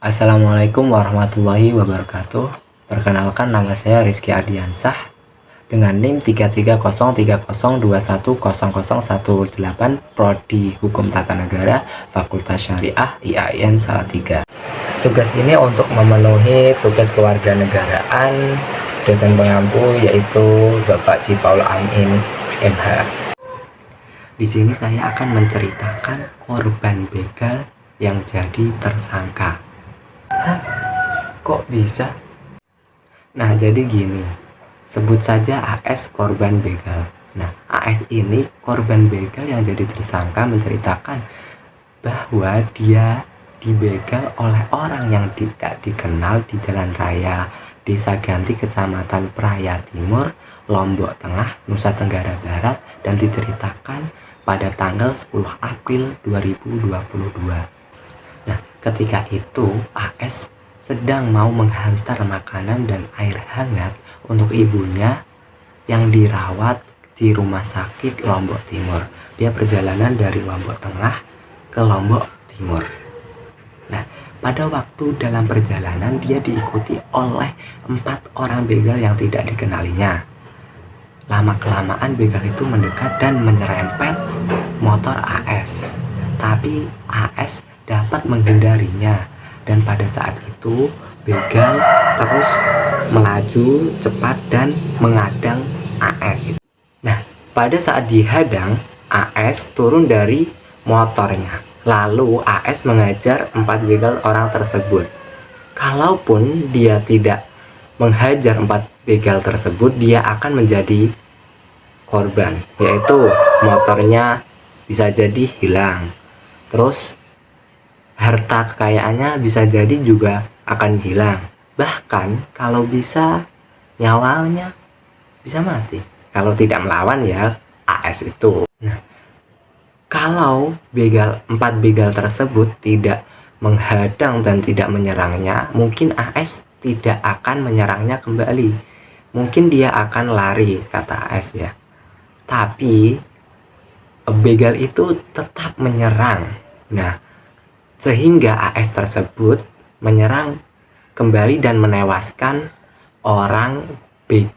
Assalamualaikum warahmatullahi wabarakatuh. Perkenalkan, nama saya Rizky Ardiansah dengan NIM 330302100118, Prodi Hukum Tata Negara, Fakultas Syariah IAIN Salatiga. Tugas ini untuk memenuhi tugas kewarganegaraan dosen pengampu, yaitu Bapak Sifaul Amin MH. Di sini saya akan menceritakan korban begal yang jadi tersangka. Hah? Kok bisa? Nah, jadi gini. Sebut saja AS korban begal. Nah, AS ini korban begal yang jadi tersangka menceritakan bahwa dia dibegal oleh orang yang tidak dikenal di jalan raya Desa Ganti, Kecamatan Praia Timur, Lombok Tengah, Nusa Tenggara Barat, dan diceritakan pada tanggal 10 April 2022. Nah, ketika itu AS sedang mau menghantar makanan dan air hangat untuk ibunya yang dirawat di rumah sakit Lombok Timur. Dia perjalanan dari Lombok Tengah ke Lombok Timur. Nah, pada waktu dalam perjalanan dia diikuti oleh 4 orang begal yang tidak dikenalinya. Lama-kelamaan begal itu mendekat dan menyerempet motor AS. Tapi AS dapat menghindarinya, dan pada saat itu begal terus melaju cepat dan mengadang AS. Nah, pada saat dihadang, AS turun dari motornya. Lalu AS mengajar 4 begal orang tersebut. Kalaupun dia tidak menghajar 4 begal tersebut, dia akan menjadi korban, yaitu motornya bisa jadi hilang. Terus harta kekayaannya bisa jadi juga akan hilang. Bahkan kalau bisa nyawanya bisa mati kalau tidak melawan ya AS itu. Nah, kalau 4 begal tersebut tidak menghadang dan tidak menyerangnya, mungkin AS tidak akan menyerangnya kembali. Mungkin dia akan lari, kata AS ya. Tapi begal itu tetap menyerang. Nah, sehingga AS tersebut menyerang kembali dan menewaskan orang 2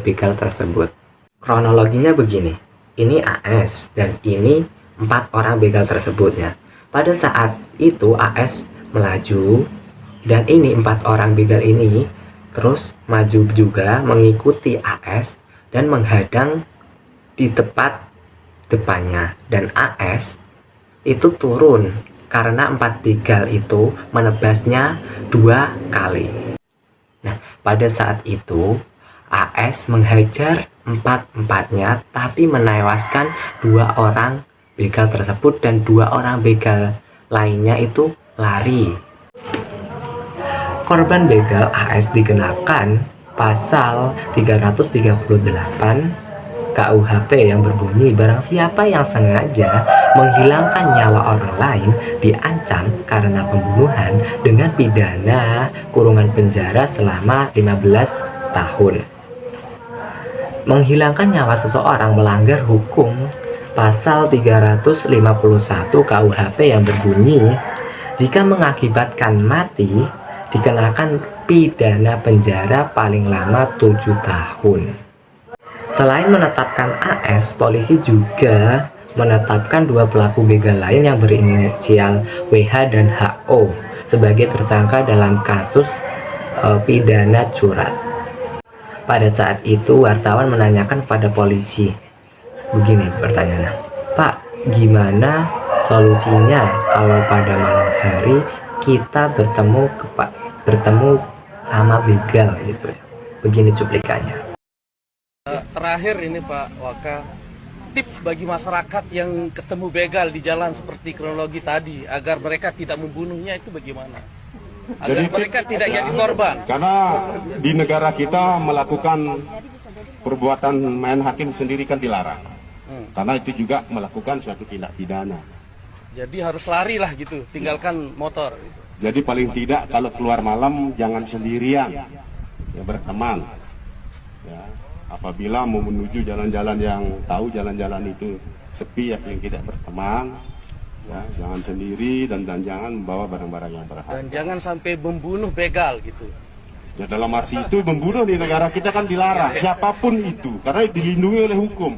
begal tersebut. Kronologinya begini. Ini AS dan ini 4 orang begal tersebut ya. Pada saat itu AS melaju dan ini 4 orang begal ini terus maju juga mengikuti AS dan menghadang di tepat depannya, dan AS itu turun karena 4 begal itu menebasnya 2 kali. Nah, pada saat itu AS menghajar 4-empatnya tapi menewaskan 2 orang begal tersebut, dan 2 orang begal lainnya itu lari. Korban begal AS dikenakan pasal 338 KUHP yang berbunyi, barang siapa yang sengaja menghilangkan nyawa orang lain diancam karena pembunuhan dengan pidana kurungan penjara selama 15 tahun. Menghilangkan nyawa seseorang melanggar hukum pasal 351 KUHP yang berbunyi, jika mengakibatkan mati dikenakan pidana penjara paling lama 7 tahun. Selain menetapkan AS, polisi juga menetapkan 2 pelaku begal lain yang berinisial WH dan HO sebagai tersangka dalam kasus pidana curat. Pada saat itu wartawan menanyakan kepada polisi, begini pertanyaannya, Pak, gimana solusinya kalau pada malam hari kita bertemu sama begal gitu ya? Begini cuplikannya. Terakhir ini Pak Waka, tips bagi masyarakat yang ketemu begal di jalan seperti kronologi tadi agar mereka tidak membunuhnya itu bagaimana? Agar jadi, mereka tidak jadi korban. Karena di negara kita melakukan perbuatan main hakim sendiri kan dilarang. Karena itu juga melakukan suatu tindak pidana. Jadi harus lari lah gitu, tinggalkan motor. Jadi paling tidak kalau keluar malam jangan sendirian, ya berteman. Ya. Apabila mau menuju jalan-jalan yang tahu jalan-jalan itu sepi, ya paling tidak berteman. Ya, jangan sendiri dan jangan membawa barang-barang yang berharga. Dan jangan sampai membunuh begal gitu. Ya dalam arti itu membunuh di negara kita kan dilarang, siapapun itu, karena dilindungi oleh hukum.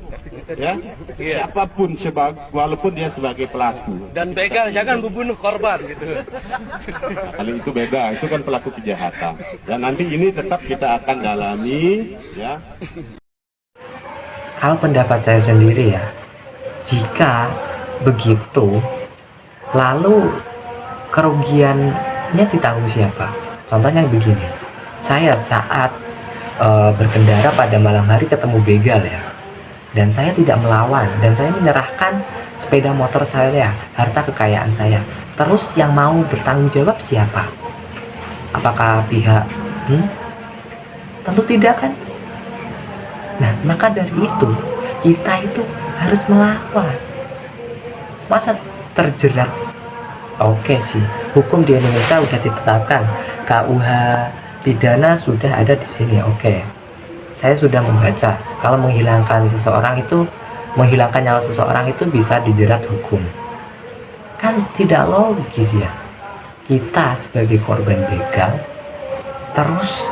Ya, siapapun walaupun dia sebagai pelaku. Dan begal jangan membunuh korban gitu. Nah, kalau itu beda, itu kan pelaku kejahatan. Dan nanti ini tetap kita akan dalami, ya. Kalau pendapat saya sendiri ya, jika begitu, lalu kerugiannya ditanggung siapa? Contohnya begini, saya saat berkendara pada malam hari ketemu begal ya, dan saya tidak melawan, dan saya menyerahkan sepeda motor saya, harta kekayaan saya. Terus yang mau bertanggung jawab siapa? Apakah pihak? Tentu tidak kan? Nah, maka dari itu kita itu harus melawan. Masa terjerat? Oke sih, hukum di Indonesia sudah ditetapkan, KUH pidana sudah ada di sini. Oke, saya sudah membaca kalau menghilangkan nyawa seseorang itu bisa dijerat hukum. Kan tidak logis ya, kita sebagai korban begal terus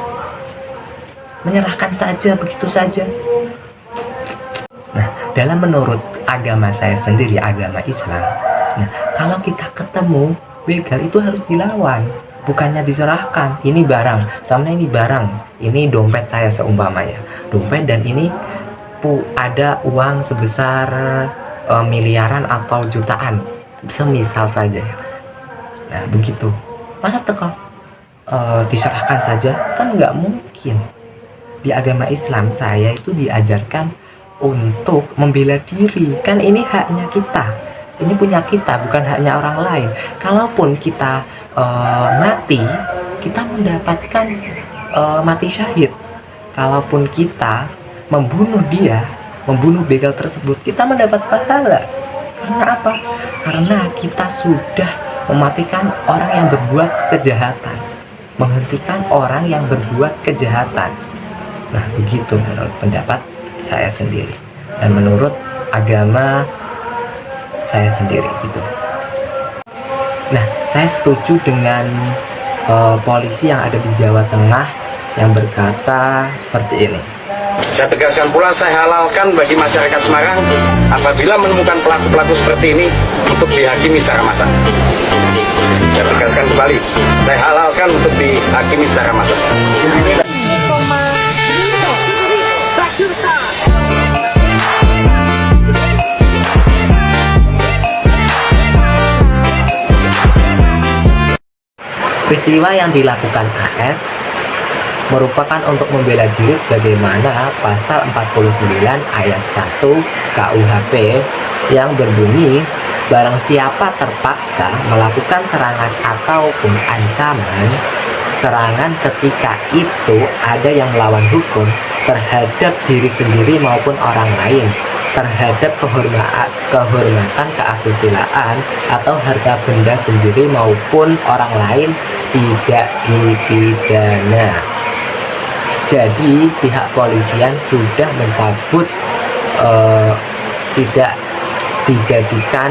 menyerahkan saja begitu saja. Nah, dalam menurut agama saya sendiri, agama Islam, nah kalau kita ketemu begal itu harus dilawan, bukannya diserahkan. Ini barang, sama ini barang, ini dompet saya seumpamanya, dompet, dan ini ada uang sebesar miliaran atau jutaan, semisal saja. Nah begitu, masa diserahkan saja? Kan nggak mungkin. Di agama Islam saya itu diajarkan untuk membela diri. Kan ini haknya kita, ini punya kita, bukan haknya orang lain. Kalaupun kita mati, kita mendapatkan mati syahid. Kalaupun kita membunuh begal tersebut, kita mendapat pahala. Karena apa? Karena kita sudah mematikan orang yang berbuat kejahatan, menghentikan orang yang berbuat kejahatan. Nah begitu menurut pendapat saya sendiri dan menurut agama saya sendiri gitu. Nah saya setuju dengan polisi yang ada di Jawa Tengah yang berkata seperti ini. Saya tegaskan pula, saya halalkan bagi masyarakat Semarang apabila menemukan pelaku-pelaku seperti ini untuk dihakimi secara massal. Saya tegaskan kembali, saya halalkan untuk dihakimi secara massal. Peristiwa yang dilakukan AS merupakan untuk membela diri sebagaimana pasal 49 ayat 1 KUHP yang berbunyi, barang siapa terpaksa melakukan serangan ataupun ancaman serangan ketika itu ada yang melawan hukum terhadap diri sendiri maupun orang lain, terhadap kehormatan keasusilaan atau harta benda sendiri maupun orang lain, tidak dipidana. Jadi pihak polisian sudah mencabut, tidak dijadikan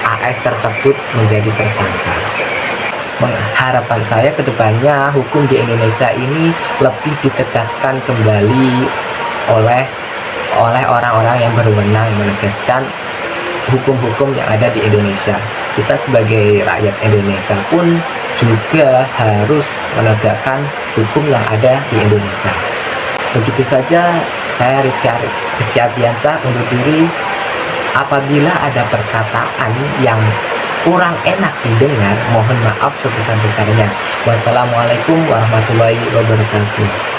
AS tersebut menjadi tersangka. Harapan saya ke depannya hukum di Indonesia ini lebih ditegaskan kembali oleh orang-orang yang berwenang, menegaskan hukum-hukum yang ada di Indonesia. Kita sebagai rakyat Indonesia pun juga harus menegakkan hukum yang ada di Indonesia. Begitu saja, saya Rizky Ardiansyah undur diri. Apabila ada perkataan yang kurang enak didengar, mohon maaf sebesar-besarnya. Wassalamualaikum warahmatullahi wabarakatuh.